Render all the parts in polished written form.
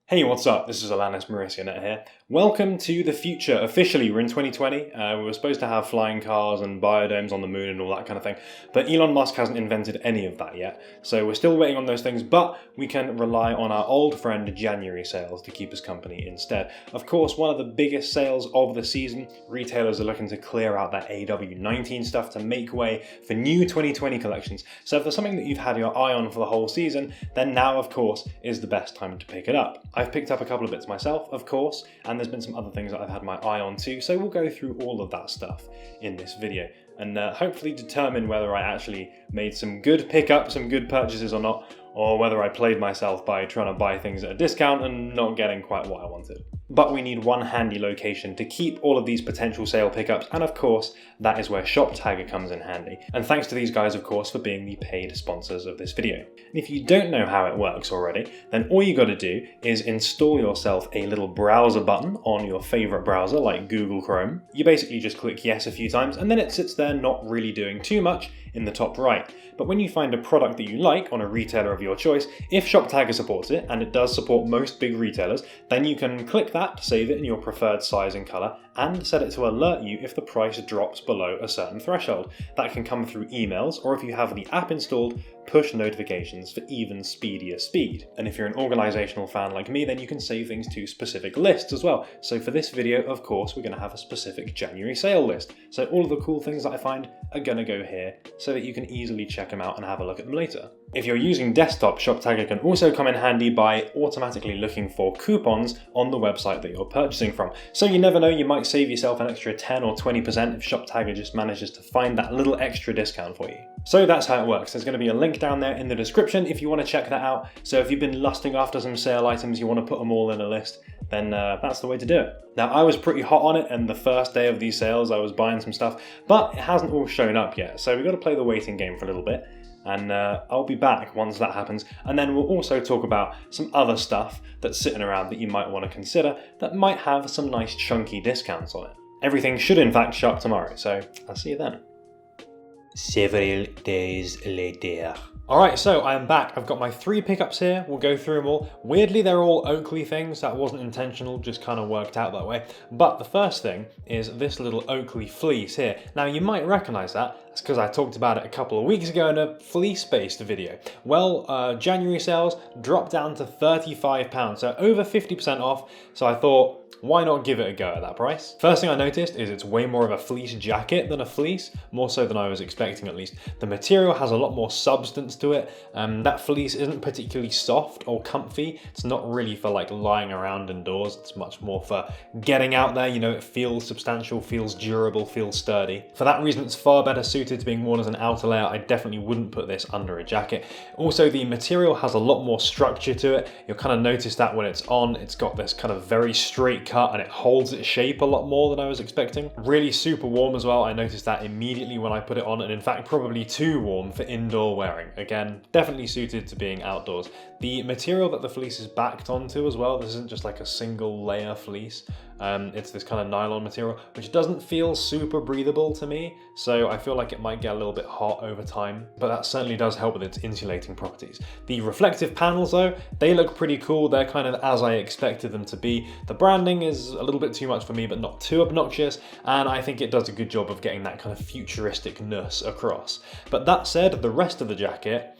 Hey, what's up? This is Alanis Mauricionet here. Welcome to the future. Officially, we're in 2020. We were supposed to have flying cars and biodomes on the moon and all that kind of thing, but Elon Musk hasn't invented any of that yet. So we're still waiting on those things, but we can rely on our old friend January sales to keep us company instead. Of course, one of the biggest sales of the season, retailers are looking to clear out that AW19 stuff to make way for new 2020 collections. So if there's something that you've had your eye on for the whole season, then now, of course, is the best time to pick it up. I've picked up a couple of bits myself, of course, and there's been some other things that I've had my eye on too, so we'll go through all of that stuff in this video and hopefully determine whether I actually made some good pickups, some good purchases or not, or whether I played myself by trying to buy things at a discount and not getting quite what I wanted. But we need one handy location to keep all of these potential sale pickups, and of course, that is where ShopTagger comes in handy. And thanks to these guys, of course, for being the paid sponsors of this video. And if you don't know how it works already, then all you gotta do is install yourself a little browser button on your favorite browser, like Google Chrome. You basically just click yes a few times, and then it sits there not really doing too much in the top right. But when you find a product that you like on a retailer of your choice, if ShopTagger supports it, and it does support most big retailers, then you can click that to save it in your preferred size and colour, and set it to alert you if the price drops below a certain threshold. That can come through emails, or if you have the app installed, push notifications for even speedier speed. And if you're an organisational fan like me, then you can save things to specific lists as well. So for this video, of course, we're going to have a specific January sale list. So all of the cool things that I find are going to go here so that you can easily check them out and have a look at them later. If you're using desktop, ShopTagger can also come in handy by automatically looking for coupons on the website that you're purchasing from. So you never know, you might save yourself an extra 10 or 20% if ShopTagger just manages to find that little extra discount for you. So that's how it works. There's going to be a link down there in the description if you want to check that out. So if you've been lusting after some sale items, you want to put them all in a list, then that's the way to do it. Now, I was pretty hot on it, and the first day of these sales I was buying some stuff, but it hasn't all shown up yet. So we've got to play the waiting game for a little bit. And I'll be back once that happens, and then we'll also talk about some other stuff that's sitting around that you might want to consider that might have some nice chunky discounts on it. Everything should in fact shop tomorrow, so I'll see you then. Several days later. Alright, so I am back. I've got my 3 pickups here. We'll go through them all. Weirdly, they're all Oakley things. That wasn't intentional, just kind of worked out that way. But the first thing is this little Oakley Fleece here. Now, you might recognize that. That's because I talked about it a couple of weeks ago in a fleece-based video. Well, January sales dropped down to £35, so over 50% off. So I thought, why not give it a go at that price? First thing I noticed is it's way more of a fleece jacket than a fleece, more so than I was expecting at least. The material has a lot more substance to it. That fleece isn't particularly soft or comfy. It's not really for like lying around indoors. It's much more for getting out there. You know, it feels substantial, feels durable, feels sturdy. For that reason, it's far better suited to being worn as an outer layer. I definitely wouldn't put this under a jacket. Also, the material has a lot more structure to it. You'll kind of notice that when it's on, it's got this kind of very straight cut and it holds its shape a lot more than I was expecting. Really super warm as well. I noticed that immediately when I put it on, and in fact probably too warm for indoor wearing. Again, definitely suited to being outdoors. The material that the fleece is backed onto as well, this isn't just like a single layer fleece. It's this kind of nylon material, which doesn't feel super breathable to me, so I feel like it might get a little bit hot over time, but that certainly does help with its insulating properties. The reflective panels though, they look pretty cool. They're kind of as I expected them to be. The branding is a little bit too much for me, but not too obnoxious, and I think it does a good job of getting that kind of futuristic-ness across. But that said, the rest of the jacket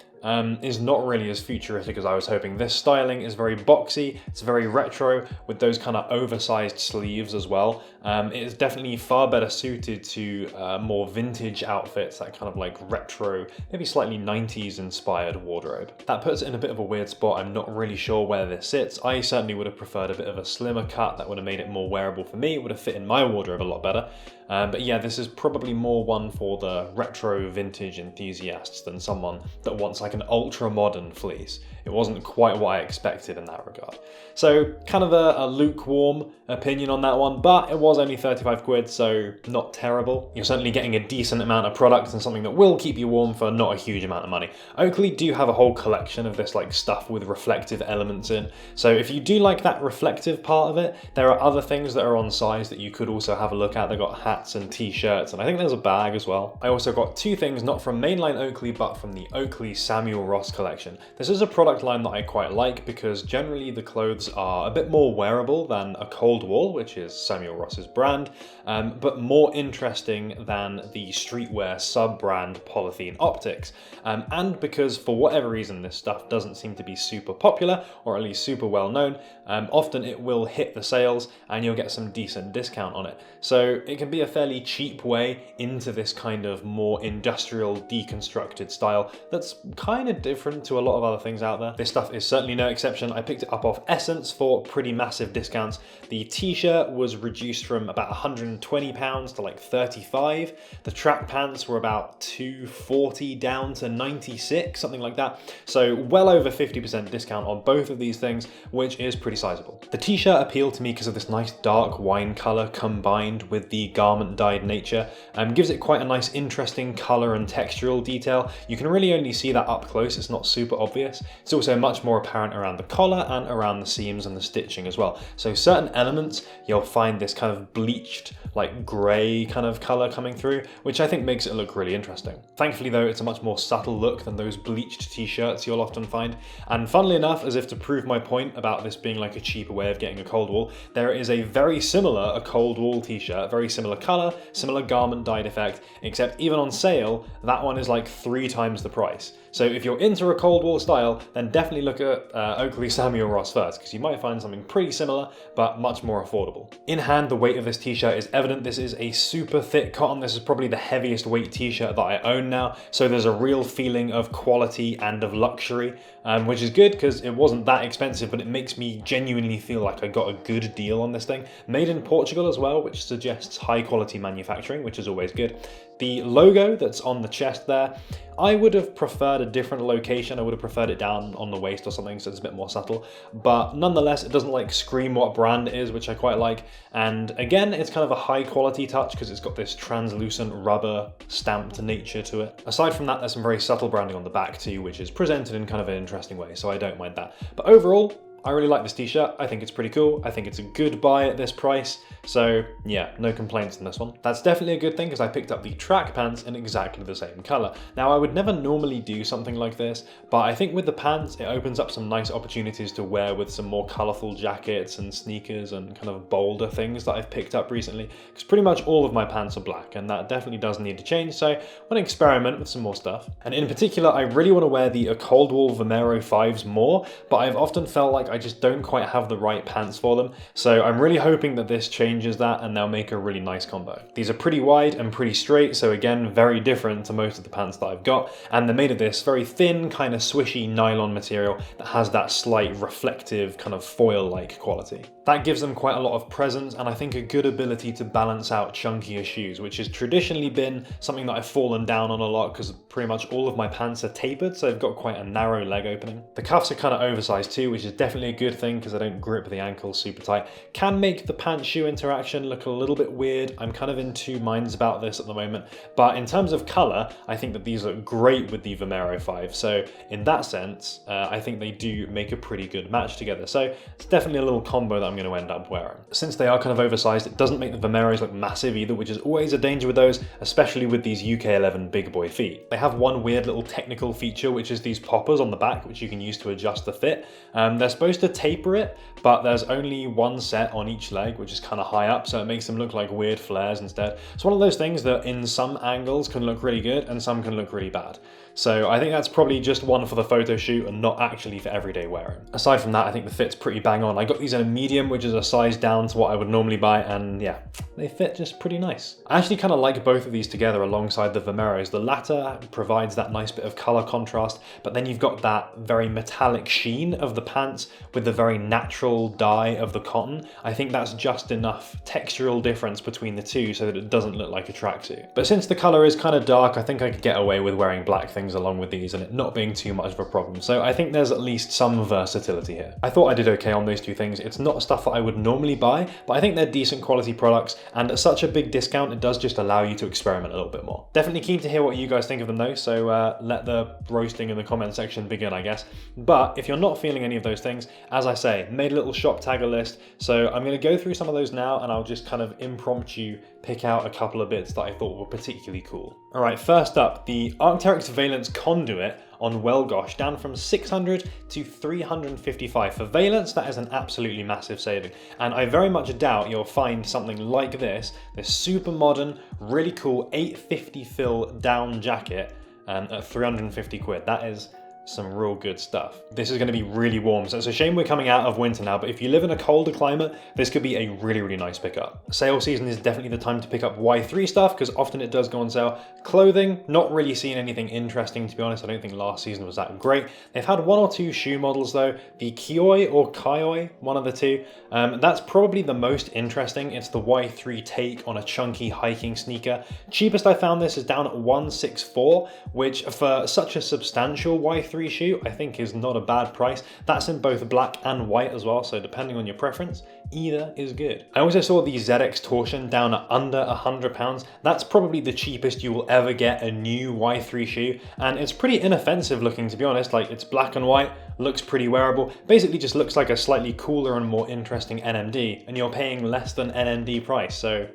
is not really as futuristic as I was hoping. This styling is very boxy, it's very retro with those kind of oversized sleeves as well. It is definitely far better suited to more vintage outfits, that kind of like retro, maybe slightly 90s inspired wardrobe. That puts it in a bit of a weird spot. I'm not really sure where this sits. I certainly would have preferred a bit of a slimmer cut that would have made it more wearable for me. It would have fit in my wardrobe a lot better. But yeah, this is probably more one for the retro vintage enthusiasts than someone that wants like an ultra modern fleece. It wasn't quite what I expected in that regard. So kind of a lukewarm opinion on that one, but it was was only 35 quid, so not terrible. You're certainly getting a decent amount of product and something that will keep you warm for not a huge amount of money. Oakley do have a whole collection of this like stuff with reflective elements in. So if you do like that reflective part of it, there are other things that are on size that you could also have a look at. They've got hats and t-shirts, and I think there's a bag as well. I also got two things not from mainline Oakley, but from the Oakley Samuel Ross collection. This is a product line that I quite like because generally the clothes are a bit more wearable than a Cold Wall, which is Samuel Ross's brand, but more interesting than the streetwear sub-brand Polythene Optics. And because for whatever reason this stuff doesn't seem to be super popular, or at least super well known, often it will hit the sales and you'll get some decent discount on it. So it can be a fairly cheap way into this kind of more industrial deconstructed style that's kind of different to a lot of other things out there. This stuff is certainly no exception. I picked it up off Essence for pretty massive discounts. The t-shirt was reduced from about £120 to like 35. The track pants were about 240 down to 96, something like that. So well over 50% discount on both of these things, which is pretty sizable. The t-shirt appealed to me because of this nice dark wine color combined with the garment dyed nature. Gives it quite a nice interesting color and textural detail. You can really only see that up close, it's not super obvious. It's also much more apparent around the collar and around the seams and the stitching as well. So certain elements you'll find this kind of bleached like grey kind of color coming through, which I think makes it look really interesting. Thankfully though, it's a much more subtle look than those bleached t-shirts you'll often find. And funnily enough, as if to prove my point about this being like a cheaper way of getting a Cold Wall, there is a very similar Cold Wall t-shirt, very similar color, similar garment dyed effect, except even on sale, that one is like 3 times the price. So if you're into a Cold Wall style, then definitely look at Oakley Samuel Ross first, because you might find something pretty similar, but much more affordable. In hand, the weight of this t-shirt is evident. This is a super thick cotton. This is probably the heaviest weight t-shirt that I own now. So there's a real feeling of quality and of luxury, which is good because it wasn't that expensive, but it makes me genuinely feel like I got a good deal on this thing. Made in Portugal as well, which suggests high quality manufacturing, which is always good. The logo that's on the chest there, I would have preferred a different location. I would have preferred it down on the waist or something so it's a bit more subtle. But nonetheless, it doesn't like scream what brand it is, which I quite like. And again, it's kind of a high quality touch because it's got this translucent rubber stamped nature to it. Aside from that, there's some very subtle branding on the back too, which is presented in kind of an interesting way, so I don't mind that. But overall, I really like this t-shirt. I think it's pretty cool. I think it's a good buy at this price. So yeah, no complaints on this one. That's definitely a good thing because I picked up the track pants in exactly the same color. Now I would never normally do something like this, but I think with the pants, it opens up some nice opportunities to wear with some more colorful jackets and sneakers and kind of bolder things that I've picked up recently. Because pretty much all of my pants are black and that definitely does need to change. So I want to experiment with some more stuff. And in particular, I really want to wear the Cold Wall Vomero 5s more, but I've often felt like I just don't quite have the right pants for them. So I'm really hoping that this changes that and they'll make a really nice combo. These are pretty wide and pretty straight, so again, very different to most of the pants that I've got. And they're made of this very thin, kind of swishy nylon material that has that slight reflective kind of foil-like quality. That gives them quite a lot of presence and I think a good ability to balance out chunkier shoes, which has traditionally been something that I've fallen down on a lot because pretty much all of my pants are tapered, so they've got quite a narrow leg opening. The cuffs are kind of oversized too, which is definitely a good thing because I don't grip the ankles super tight. Can make the pant-shoe interaction look a little bit weird. I'm kind of in two minds about this at the moment, but in terms of color, I think that these look great with the Vomero 5. So in that sense, I think they do make a pretty good match together. So it's definitely a little combo that I'm going to end up wearing. Since they are kind of oversized, it doesn't make the Vomeros look massive either, which is always a danger with those, especially with these UK 11 big boy feet. They have one weird little technical feature, which is these poppers on the back, which you can use to adjust the fit. They're supposed to taper it, but there's only one set on each leg, which is kind of high up, so it makes them look like weird flares instead. It's one of those things that in some angles can look really good and some can look really bad. So I think that's probably just one for the photo shoot and not actually for everyday wearing. Aside from that, I think the fit's pretty bang on. I got these in a medium, which is a size down to what I would normally buy, and yeah, they fit just pretty nice. I actually kind of like both of these together alongside the Vomeros. The latter provides that nice bit of color contrast, but then you've got that very metallic sheen of the pants with the very natural dye of the cotton. I think that's just enough textural difference between the two so that it doesn't look like a tracksuit. But since the color is kind of dark, I think I could get away with wearing black things things along with these and it not being too much of a problem. So I think there's at least some versatility here. I thought I did okay on those two things. It's not stuff that I would normally buy, but I think they're decent quality products, and at such a big discount, it does just allow you to experiment a little bit more. Definitely keen to hear what you guys think of them though, so let the roasting in the comment section begin, I guess. But if you're not feeling any of those things, as I say, made a little shop tagger list, so I'm going to go through some of those now, and I'll just kind of impromptu pick out a couple of bits that I thought were particularly cool. All right, first up, the Arc'teryx Valence Conduit on Wellgosh, down from 600 to 355. For Valence, that is an absolutely massive saving, and I very much doubt you'll find something like this super modern, really cool 850 fill down jacket at 350 quid. That is some real good stuff. This is going to be really warm, so it's a shame we're coming out of winter now, but if you live in a colder climate, this could be a really, really nice pickup. Sale season is definitely the time to pick up Y3 stuff, because often it does go on sale. Clothing, not really seeing anything interesting, to be honest. I don't think last season was that great. They've had one or two shoe models though, the Kioi or Kioi, one of the two. That's probably the most interesting. It's the Y3 take on a chunky hiking sneaker. Cheapest I found this is down at 164, which for such a substantial Y3 shoe, I think is not a bad price. That's in both black and white as well, so depending on your preference, either is good. I also saw the ZX Torsion down at under £100. That's probably the cheapest you will ever get a new Y3 shoe, and it's pretty inoffensive looking, to be honest. Like, it's black and white, looks pretty wearable, basically just looks like a slightly cooler and more interesting NMD, and you're paying less than NMD price, so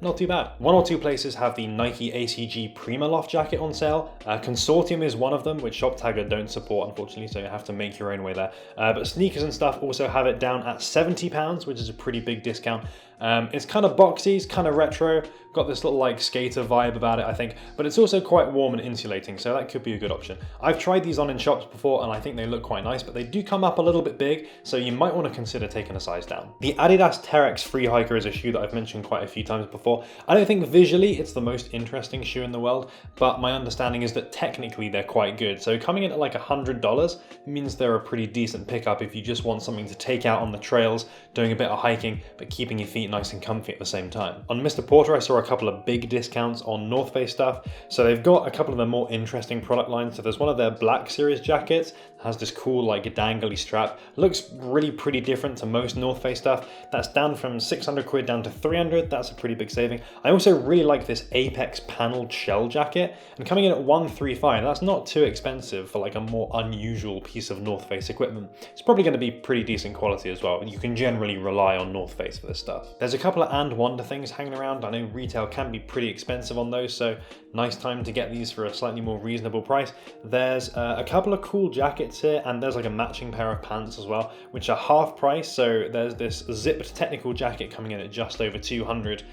not too bad. One or two places have the Nike ACG Prima Loft jacket on sale. Consortium is one of them, which ShopTagger don't support, unfortunately, so you have to make your own way there. But sneakers and stuff also have it down at £70, which is a pretty big discount. It's kind of boxy, it's kind of retro, got this little like skater vibe about it, I think, but it's also quite warm and insulating, so that could be a good option. I've tried these on in shops before and I think they look quite nice, but they do come up a little bit big, so you might want to consider taking a size down. The Adidas Terex Free Hiker is a shoe that I've mentioned quite a few times before. I don't think visually it's the most interesting shoe in the world, but my understanding is that technically they're quite good. So coming in at like $100 means they're a pretty decent pickup if you just want something to take out on the trails, doing a bit of hiking, but keeping your feet nice and comfy at the same time. On Mr. Porter, I saw a couple of big discounts on North Face stuff. So they've got a couple of the more interesting product lines. So there's one of their Black Series jackets, has this cool like dangly strap. Looks really pretty different to most North Face stuff. That's down from 600 quid down to 300. That's a pretty big saving. I also really like this Apex paneled shell jacket, and coming in at 135, that's not too expensive for like a more unusual piece of North Face equipment. It's probably going to be pretty decent quality as well, and you can generally rely on North Face for this stuff. There's a couple of Antwon things hanging around. I know retail can be pretty expensive on those, so nice time to get these for a slightly more reasonable price. There's a couple of cool jackets here, and there's like a matching pair of pants as well, which are half price. So there's this zipped technical jacket coming in at just over 200,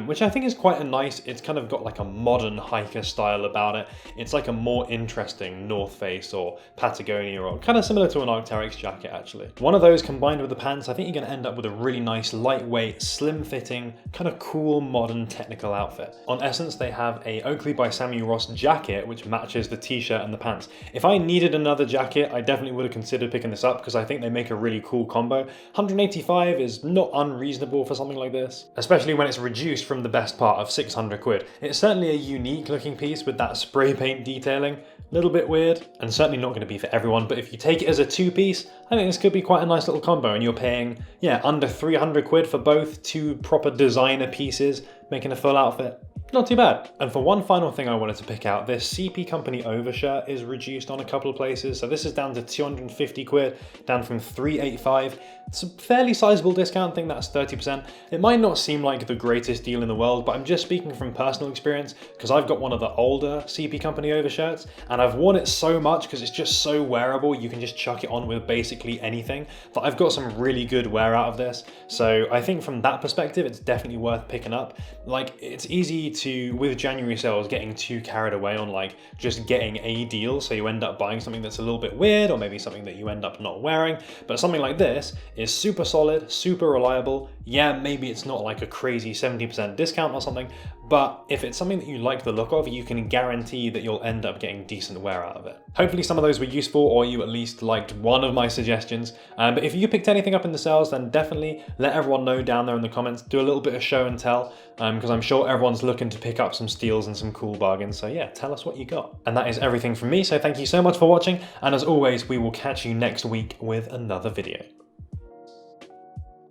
which I think is quite a nice, it's kind of got like a modern hiker style about it. It's like a more interesting North Face or Patagonia, or kind of similar to an Arc'teryx jacket actually. One of those combined with the pants, I think you're going to end up with a really nice, lightweight, slim fitting, kind of cool, modern, technical outfit. On Essence, they have a Oakley by Samuel Ross jacket, which matches the t-shirt and the pants. If I needed another jacket, I definitely would have considered picking this up, because I think they make a really cool combo. 185 is not unreasonable for something like this, especially when it's reduced from the best part of 600 quid. It's certainly a unique looking piece with that spray paint detailing. A little bit weird, and certainly not going to be for everyone, but if you take it as a two-piece, I think this could be quite a nice little combo, and you're paying, under 300 quid for both, two proper designer pieces, making a full outfit. Not too bad. And for one final thing I wanted to pick out, this CP Company overshirt is reduced on a couple of places. So this is down to 250 quid, down from 385. It's a fairly sizable discount, I think that's 30%. It might not seem like the greatest deal in the world, but I'm just speaking from personal experience, because I've got one of the older CP Company overshirts, and I've worn it so much because it's just so wearable. You can just chuck it on with basically anything, that I've got some really good wear out of this. So I think from that perspective, it's definitely worth picking up. Like, it's easy to, with January sales, getting too carried away on like just getting a deal, so you end up buying something that's a little bit weird, or maybe something that you end up not wearing. But something like this is super solid, super reliable. Yeah, maybe it's not like a crazy 70% discount or something, but if it's something that you like the look of, you can guarantee that you'll end up getting decent wear out of it. Hopefully some of those were useful, or you at least liked one of my suggestions. But if you picked anything up in the sales, then definitely let everyone know down there in the comments. Do a little bit of show and tell, because I'm sure everyone's looking to pick up some steals and some cool bargains. So yeah, tell us what you got. And that is everything from me, so thank you so much for watching, and as always, we will catch you next week with another video.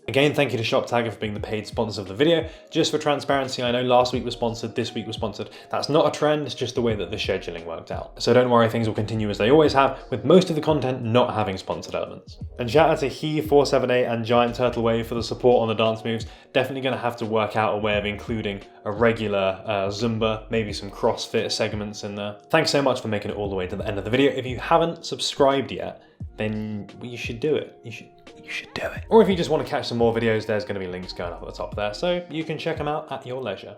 Again, thank you to ShopTagger for being the paid sponsor of the video. Just for transparency, I know last week was sponsored, this week was sponsored. That's not a trend, it's just the way that the scheduling worked out. So don't worry, things will continue as they always have, with most of the content not having sponsored elements. And shout out to He478 and Giant Turtle Wave for the support on the dance moves. Definitely going to have to work out a way of including a regular Zumba, maybe some CrossFit segments in there. Thanks so much for making it all the way to the end of the video. If you haven't subscribed yet, then you should do it. You should do it. Or if you just want to catch some more videos, there's going to be links going up at the top there, so you can check them out at your leisure.